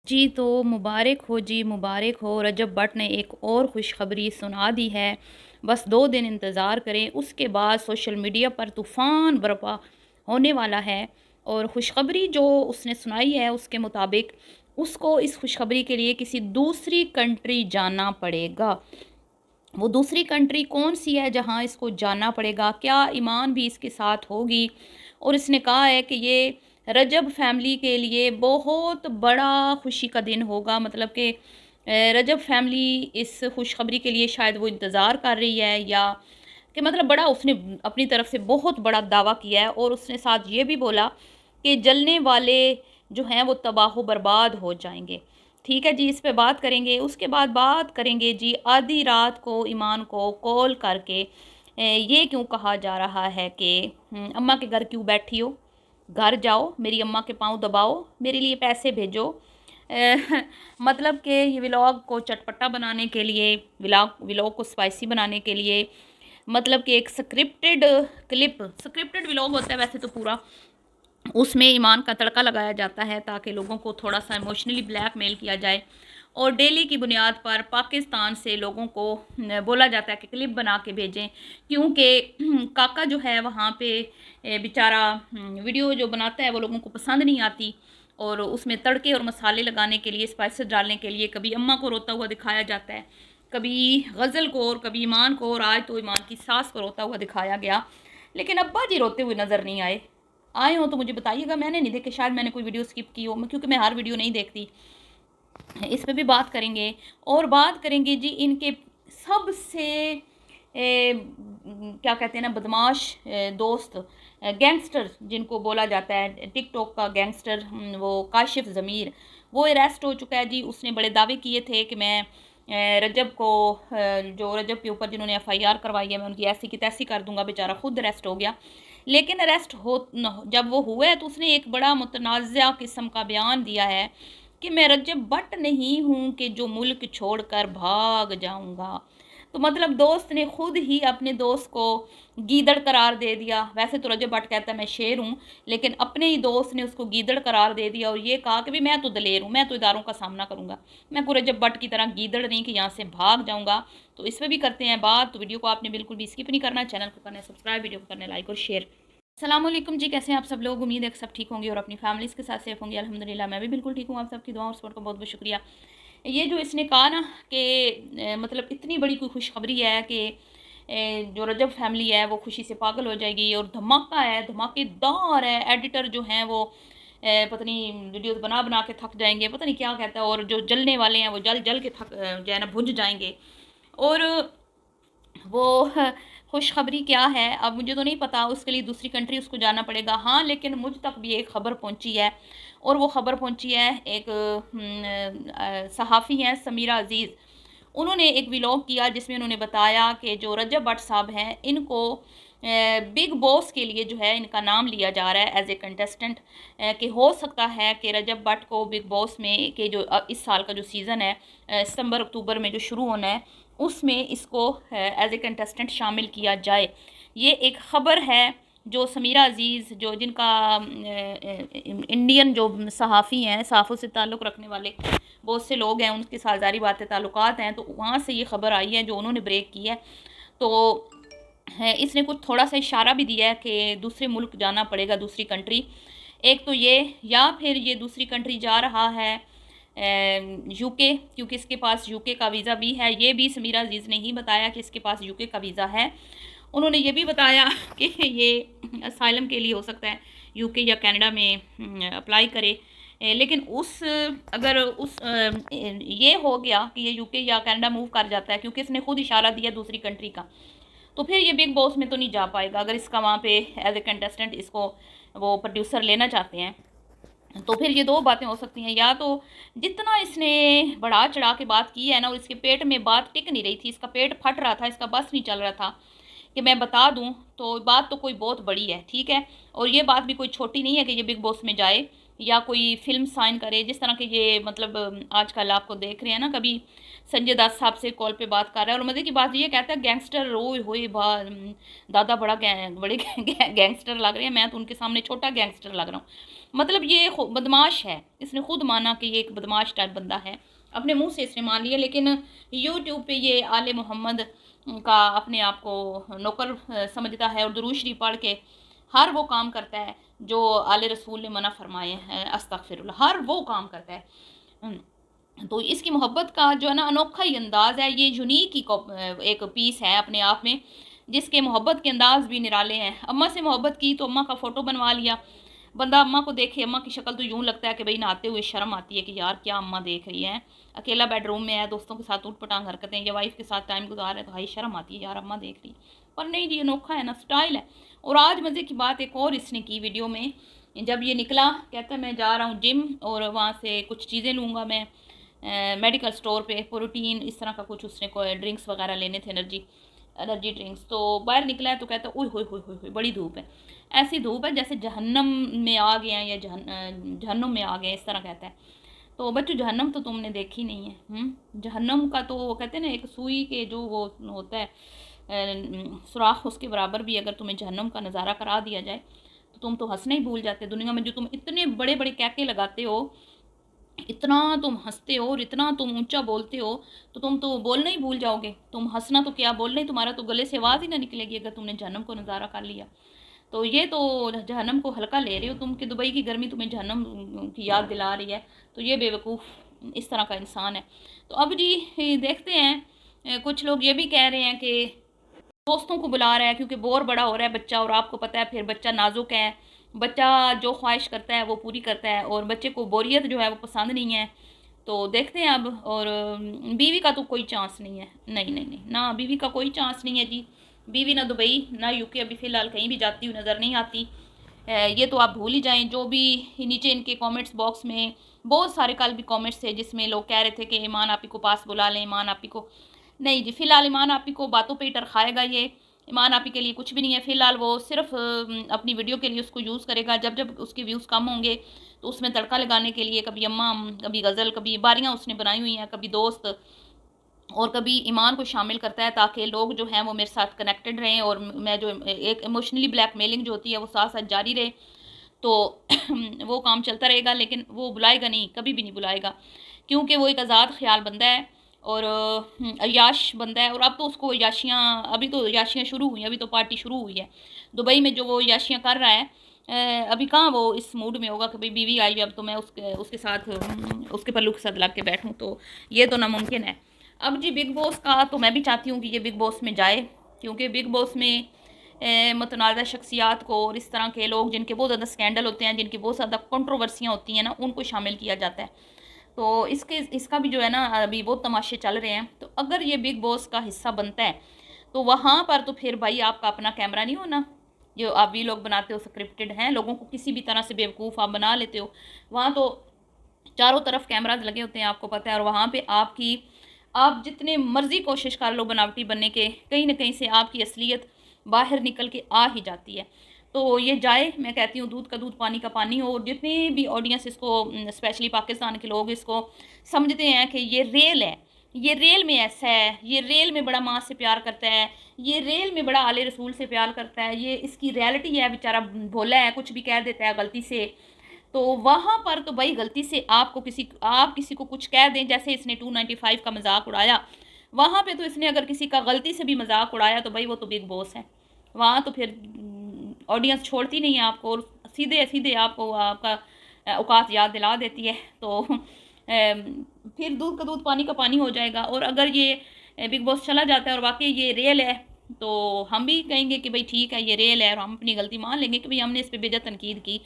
जी, तो मुबारक हो जी, मुबारक हो। रजब भट्ट ने एक और खुशखबरी सुना दी है। बस 2 दिन इंतज़ार करें, उसके बाद सोशल मीडिया पर तूफ़ान बर्पा होने वाला है। और खुशखबरी जो उसने सुनाई है, उसके मुताबिक उसको इस खुशखबरी के लिए किसी दूसरी कंट्री जाना पड़ेगा। वो दूसरी कंट्री कौन-सी है जहाँ इसको जाना पड़ेगा? क्या ईमान भी इसके साथ होगी? और इसने कहा है कि ये रजब फैमिली के लिए बहुत बड़ा खुशी का दिन होगा, मतलब कि रजब फैमिली इस खुशखबरी के लिए शायद वो इंतज़ार कर रही है, या कि मतलब बड़ा उसने अपनी तरफ से बहुत बड़ा दावा किया है। और उसने साथ ये भी बोला कि जलने वाले जो हैं वो तबाह बर्बाद हो जाएँगे। ठीक है जी, इस पे बात करेंगे। उसके बाद बात करेंगे जी, आधी रात को ईमान को कॉल करके ये क्यों कहा जा रहा है कि अम्मा के घर क्यों बैठी हो? घर जाओ, मेरी अम्मा के पाँव दबाओ, मेरे लिए पैसे भेजो। अ, मतलब कि ये व्लॉग को चटपटा बनाने के लिए, व्लॉग व्लॉग को स्पाइसी बनाने के लिए, मतलब कि एक स्क्रिप्टेड व्लॉग होता है वैसे तो पूरा, उसमें ईमान का तड़का लगाया जाता है ताकि लोगों को थोड़ा-सा इमोशनली ब्लैकमेल किया जाए। और डेली की बुनियाद पर पाकिस्तान से लोगों को बोला जाता है कि क्लिप बना के भेजें, क्योंकि काका जो है वहाँ पे बेचारा वीडियो जो बनाता है वो लोगों को पसंद नहीं आती। और उसमें तड़के और मसाले लगाने के लिए, स्पाइसेस डालने के लिए कभी अम्मा को रोता हुआ दिखाया जाता है, कभी गज़ल को, और कभी ईमान को, और आज तो ईमान की सास को रोता हुआ दिखाया गया। लेकिन अब्बा जी रोते हुए नज़र नहीं आए। आए हों तो मुझे बताइएगा, मैंने नहीं देखे, शायद मैंने कोई वीडियो स्किप की हो, क्योंकि मैं हर वीडियो नहीं देखती। इस पे भी बात करेंगे। और बात करेंगे जी इनके सबसे क्या कहते हैं ना, बदमाश दोस्त, गैंगस्टर जिनको बोला जाता है, टिकटॉक का गैंगस्टर, वो काशिफ ज़मीर, वो अरेस्ट हो चुका है जी। उसने बड़े दावे किए थे कि मैं रजब को, जो रजब के ऊपर जिन्होंने एफआईआर करवाई है, मैं उनकी ऐसी की तैसी कर दूंगा। बेचारा खुद अरेस्ट हो गया। लेकिन अरेस्ट हो जब वो हुआ है तो उसने एक बड़ा मुतनाज़ा किस्म का बयान दिया है कि मैं रजब भट्ट नहीं हूँ कि जो मुल्क छोड़कर भाग जाऊँगा। तो मतलब दोस्त ने खुद ही अपने दोस्त को गीदड़ करार दे दिया। वैसे तो रजब भट्ट कहता है मैं शेर हूँ, लेकिन अपने ही दोस्त ने उसको गीदड़ करार दे दिया और ये कहा कि भई मैं तो दलेर हूँ, मैं तो इदारों का सामना करूँगा। मैं कोई रजब भट्ट की तरह गीदड़ नहीं कि यहाँ से भाग जाऊँगा। तो इस पे भी करते हैं बात। तो वीडियो को आपने बिल्कुल भी स्किप नहीं करना, चैनल को करना है सब्सक्राइब, वीडियो को करना है लाइक और शेयर। अस्सलामुअलैकुम जी, कैसे हैं आप सब लोग? उम्मीद है कि सब ठीक होंगे और अपनी फैमिलीज़ के साथ सेफ होंगे। अल्हम्दुलिल्लाह मैं भी बिल्कुल ठीक हूँ। आप सबकी दुआ और सपोर्ट का बहुत-बहुत शुक्रिया। ये जो इसने कहा ना कि मतलब इतनी बड़ी कोई खुशखबरी है कि जो रजब फैमिली है वो खुशी से पागल हो जाएगी, और धमाका है, धमाकेदार है। एडिटर जो हैं वो पता नहीं वीडियोज़ बना-बना के थक जाएँगे, पता नहीं क्या कहता है, और जो जलने वाले हैं वो जल-जल के जो है ना भुज जाएँगे। और वो खुशखबरी क्या है, अब मुझे तो नहीं पता, उसके लिए दूसरी कंट्री उसको जाना पड़ेगा। हाँ, लेकिन मुझ तक भी एक ख़बर पहुँची है, और वो ख़बर पहुँची है एक सहाफ़ी हैं समीरा अज़ीज़। उन्होंने एक व्लॉग किया जिसमें उन्होंने बताया कि जो रजब भट्ट साहब हैं, इनको बिग बॉस के लिए जो है इनका नाम लिया जा रहा है एज़ ए कंटेस्टेंट, कि हो सकता है कि रजब भट्ट को बिग बॉस में के जो इस साल का जो सीज़न है, सितंबर-अक्टूबर में जो शुरू होना है, उसमें इसको एज़ ए कंटेस्टेंट शामिल किया जाए। ये एक ख़बर है जो समीरा अज़ीज़, जो जिनका इंडियन जो सहाफ़ी हैं, सहाफ़ों से ताल्लुक़ रखने वाले बहुत से लोग हैं, उनके साथ ज़ाहिर बात है ताल्लुकात हैं, तो वहाँ से ये ख़बर आई है जो उन्होंने ब्रेक की है। तो है, इसने कुछ थोड़ा-सा इशारा भी दिया है कि दूसरे मुल्क जाना पड़ेगा, दूसरी कंट्री। एक तो ये, या फिर ये दूसरी कंट्री जा रहा है यूके, क्योंकि इसके पास यूके का वीज़ा भी है। ये भी समीरा अज़ीज़ ने ही बताया कि इसके पास यूके का वीज़ा है। उन्होंने ये भी बताया कि ये असाइलम के लिए हो सकता है यूके या कनाडा में अप्लाई करे। लेकिन अगर ये हो गया कि ये यूके या कनाडा मूव कर जाता है, क्योंकि इसने खुद इशारा दिया दूसरी कंट्री का, तो फिर ये बिग बॉस में तो नहीं जा पाएगा। अगर इसका वहाँ पे एज ए कंटेस्टेंट इसको वो प्रोड्यूसर लेना चाहते हैं, तो फिर ये दो बातें हो सकती हैं। या तो जितना इसने बढ़ा चढ़ा के बात की है ना, और इसके पेट में बात टिक नहीं रही थी, इसका पेट फट रहा था, इसका बस नहीं चल रहा था कि मैं बता दूं, तो बात तो कोई बहुत बड़ी है, ठीक है। और ये बात भी कोई छोटी नहीं है कि ये बिग बॉस में जाए। या कोई फ़िल्म साइन करे, जिस तरह के ये मतलब आजकल आपको देख रहे हैं ना, कभी संजय दत्त साहब से कॉल पे बात कर रहा है और मज़े की बात ये कहता है गैंगस्टर ओए होए दादा बड़ा बड़े गैंगस्टर लग रहे हैं, मैं तो उनके सामने छोटा गैंगस्टर लग रहा हूँ। मतलब ये बदमाश है, इसने खुद माना कि ये एक बदमाश टाइप बंदा है, अपने मुंह से इसने मान लिया। लेकिन यूट्यूब पे ये आले मोहम्मद का अपने आप को नौकर समझता है और दुरूद शरीफ पढ़ के हर वो काम करता है जो आले रसूल ने मना फरमाए हैं, अस्तगफिरुल्लाह, हर वो काम करता है। तो इसकी मोहब्बत का जो है ना अनोखा ही अंदाज़ है, ये यूनिक ही एक पीस है अपने आप में, जिसके मोहब्बत के अंदाज भी निराले हैं। अम्मा से मोहब्बत की तो अम्मा का फ़ोटो बनवा लिया, बंदा अम्मा को देखे, अम्मा की शक्ल तो यूँ लगता है कि भाई नहाते हुए शर्म आती है कि यार क्या अम्मा देख रही है, अकेला बेडरूम में है, दोस्तों के साथ ऊट पटांग हरकतें या वाइफ के साथ टाइम गुजार रहे तो भाई शर्म आती है यार अम्मा देख रही। पर नहीं जी, अनोखा है ना, स्टाइल है। और आज मज़े की बात एक और इसने की वीडियो में, जब ये निकला कहता है मैं जा रहा हूँ जिम और वहाँ से कुछ चीज़ें लूँगा मैं मेडिकल स्टोर पे, प्रोटीन इस तरह का कुछ उसने कोई ड्रिंक्स वगैरह लेने थे, एनर्जी ड्रिंक्स। तो बाहर निकला है तो कहता है ओए होए होए होए होए, बड़ी धूप है, ऐसी धूप है जैसे जहन्नम में आ गए हैं या जहन्नुम में आ गए हैं, इस तरह कहता है। तो बच्चों जहन्नम तो तुमने देखी नहीं है। जहन्नम का तो वो कहते हैं ना, एक सुई के जो वो होता है सुराख, उसके बराबर भी अगर तुम्हें जहन्नम का नज़ारा करा दिया जाए तो तुम तो हंसना ही भूल जाते। दुनिया में जो तुम इतने बड़े बड़े कैके लगाते हो, इतना तुम हंसते हो और इतना तुम ऊंचा बोलते हो, तो तुम तो बोलना ही भूल जाओगे। तुम हंसना तो क्या, बोलना ही, तुम्हारा तो गले से आवाज़ ही ना निकलेगी अगर तुमने जहन्नम को नज़ारा कर लिया। तो ये तो जहन्नम को हल्का ले रहे हो तुम, कि दुबई की गर्मी तुम्हें जहन्नम की याद दिला रही है। तो ये बेवकूफ़ इस तरह का इंसान है। तो अब जी देखते हैं, कुछ लोग ये भी कह रहे हैं कि दोस्तों को बुला रहा है क्योंकि बोर बड़ा हो रहा है बच्चा, और आपको पता है फिर बच्चा नाजुक है, बच्चा जो ख्वाहिश करता है वो पूरी करता है, और बच्चे को बोरियत जो है वो पसंद नहीं है। तो देखते हैं अब। और बीवी का तो कोई चांस नहीं है, नहीं नहीं नहीं ना, बीवी का कोई चांस नहीं है जी। बीवी ना दुबई ना यूके अभी फ़िलहाल कहीं भी जाती हुई नज़र नहीं आती। ये तो आप भूल ही जाएँ। जो भी नीचे इनके कमेंट्स बॉक्स में बहुत सारे कल भी कमेंट्स थे जिसमें लोग कह रहे थे कि ईमान आपी को पास बुला लें, ईमान आपी को। नहीं जी, फ़िलहाल ईमान आपी को बातों पे ही टरखाएगा ये। ईमान आपी के लिए कुछ भी नहीं है फ़िलहाल, वो सिर्फ अपनी वीडियो के लिए उसको यूज़ करेगा। जब जब उसके व्यूज़ कम होंगे तो उसमें तड़का लगाने के लिए कभी अम्मा, कभी गज़ल, कभी बारियाँ उसने बनाई हुई हैं, कभी दोस्त और कभी ईमान को शामिल करता है, ताकि लोग जो हैं वो मेरे साथ कनेक्टेड रहें और मैं जो एक इमोशनली ब्लैकमेलिंग जो होती है वो साथ साथ जारी रहे। तो वो काम चलता रहेगा, लेकिन वो बुलाएगा नहीं, कभी भी नहीं बुलाएगा, क्योंकि वो एक आज़ाद ख़्याल बंदा है और अय्याश बंदा है। और अब तो उसको अय्याशियाँ, अभी तो अय्याशियाँ शुरू हुई हैं, अभी तो पार्टी शुरू हुई है दुबई में, जो वो अय्याशियाँ कर रहा है। अभी कहाँ वो इस मूड में होगा कि भाई बीवी आई अब तो मैं उसके उसके साथ उसके पल्लू के साथ लग के बैठूँ, तो ये तो नामुमकिन है। अब जी बिग बॉस का तो मैं भी चाहती हूँ कि ये बिग बॉस में जाए, क्योंकि बिग बॉस में मुतनाज़ा शख्सियात को और इस तरह के लोग जिनके बहुत ज़्यादा स्कैंडल होते हैं, जिनकी बहुत ज़्यादा कंट्रोवर्सियाँ होती हैं ना, उनको शामिल किया जाता है। तो इसका भी जो है ना अभी बहुत तमाशे चल रहे हैं। तो अगर ये बिग बॉस का हिस्सा बनता है तो वहाँ पर तो फिर भाई आपका अपना कैमरा नहीं होना, जो आप भी लोग बनाते हो स्क्रिप्टेड हैं, लोगों को किसी भी तरह से बेवकूफ़ आप बना लेते हो। वहाँ तो चारों तरफ कैमराज लगे होते हैं, आपको पता है, और वहाँ पे आप जितने मर्जी कोशिश कर लो बनावटी बनने के, कहीं ना कहीं से आपकी असलियत बाहर निकल के आ ही जाती है। तो ये जाए, मैं कहती हूँ दूध का दूध पानी का पानी हो। और जितने भी ऑडियंस इसको, स्पेशली पाकिस्तान के लोग इसको समझते हैं कि ये रियल है, ये रियल में ऐसा है, ये रियल में बड़ा माँ से प्यार करता है, ये रियल में बड़ा आले रसूल से प्यार करता है, ये इसकी रियलिटी है, बेचारा भोला है, कुछ भी कह देता है गलती से। तो वहाँ पर तो भाई गलती से आप किसी को कुछ कह दें, जैसे इसने 295 का मजाक उड़ाया, वहाँ पे तो इसने अगर किसी का गलती से भी मजाक उड़ाया तो भाई वो तो बिग बॉस है। वहाँ तो फिर ऑडियंस छोड़ती नहीं है आपको, और सीधे सीधे आपको आपका औकात याद दिला देती है। तो फिर दूध का दूध पानी का पानी हो जाएगा। और अगर ये बिग बॉस चला जाता है और वाकई ये रियल है, तो हम भी कहेंगे कि भाई ठीक है ये रियल है, और हम अपनी गलती मान लेंगे कि भाई हमने इस पर बेजा तनकीद की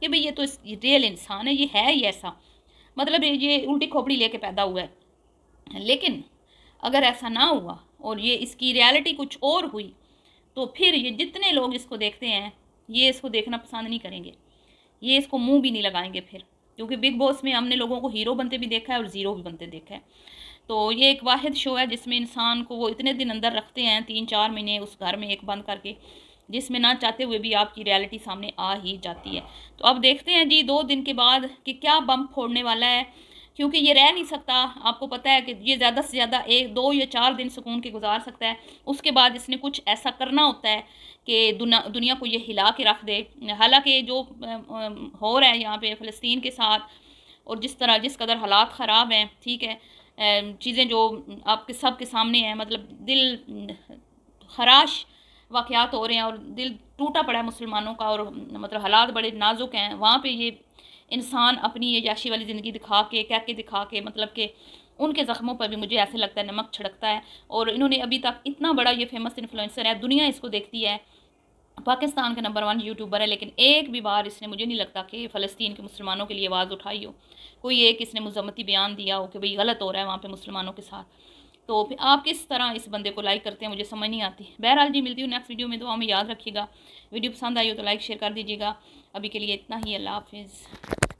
कि भाई ये तो रियल इंसान है, ये है ही ऐसा, मतलब ये उल्टी खोपड़ी लेके पैदा हुआ है। लेकिन अगर ऐसा ना हुआ और ये इसकी रियलिटी कुछ और हुई, तो फिर ये जितने लोग इसको देखते हैं ये इसको देखना पसंद नहीं करेंगे, ये इसको मुंह भी नहीं लगाएंगे फिर, क्योंकि बिग बॉस में हमने लोगों को हीरो बनते भी देखा है और ज़ीरो भी बनते देखा है। तो ये एक वाहिद शो है जिसमें इंसान को वो इतने दिन अंदर रखते हैं, 3-4 महीने उस घर में एक बंद करके, जिसमें ना चाहते हुए भी आपकी रियलिटी सामने आ ही जाती है। तो अब देखते हैं जी 2 दिन के बाद कि क्या बम फोड़ने वाला है, क्योंकि ये रह नहीं सकता। आपको पता है कि ये ज़्यादा से ज़्यादा 1, 2 या 4 दिन सुकून के गुज़ार सकता है। उसके बाद इसने कुछ ऐसा करना होता है कि दुनिया को ये हिला के रख दे। हालाँकि जो हो रहा है यहाँ पे फ़लस्तीन के साथ और जिस कदर हालात ख़राब हैं, ठीक है? चीज़ें जो आपके सबके सामने हैं, मतलब दिल ख़राश वाक़यात हो रहे हैं और दिल टूटा पड़ा है मुसलमानों का, और मतलब हालात बड़े नाज़ुक हैं। वहाँ पे ये इंसान अपनी ये याशी वाली ज़िंदगी दिखा के, कह के दिखा के, मतलब कि उनके ज़ख्मों पर भी मुझे ऐसे लगता है नमक छिड़कता है। और इन्होंने अभी तक इतना बड़ा ये फ़ेमस इन्फ्लुएंसर है, दुनिया इसको देखती है, पाकिस्तान का नंबर 1 यूट्यूबर है, लेकिन एक भी बार इसने, मुझे नहीं लगता कि फ़लस्तीन के मुसलमानों के लिए आवाज़ उठाई हो। कोई एक इसने मज़म्मती बयान दिया हो कि भई गलत हो रहा है वहाँ पे मुसलमानों के साथ। तो फिर आप किस तरह इस बंदे को लाइक करते हैं, मुझे समझ नहीं आती। बहरहाल जी, मिलती हूँ नेक्स्ट वीडियो में, दुआ में याद रखिएगा। वीडियो पसंद आई हो तो लाइक शेयर कर दीजिएगा। अभी के लिए इतना ही, अल्लाह हाफ़िज़।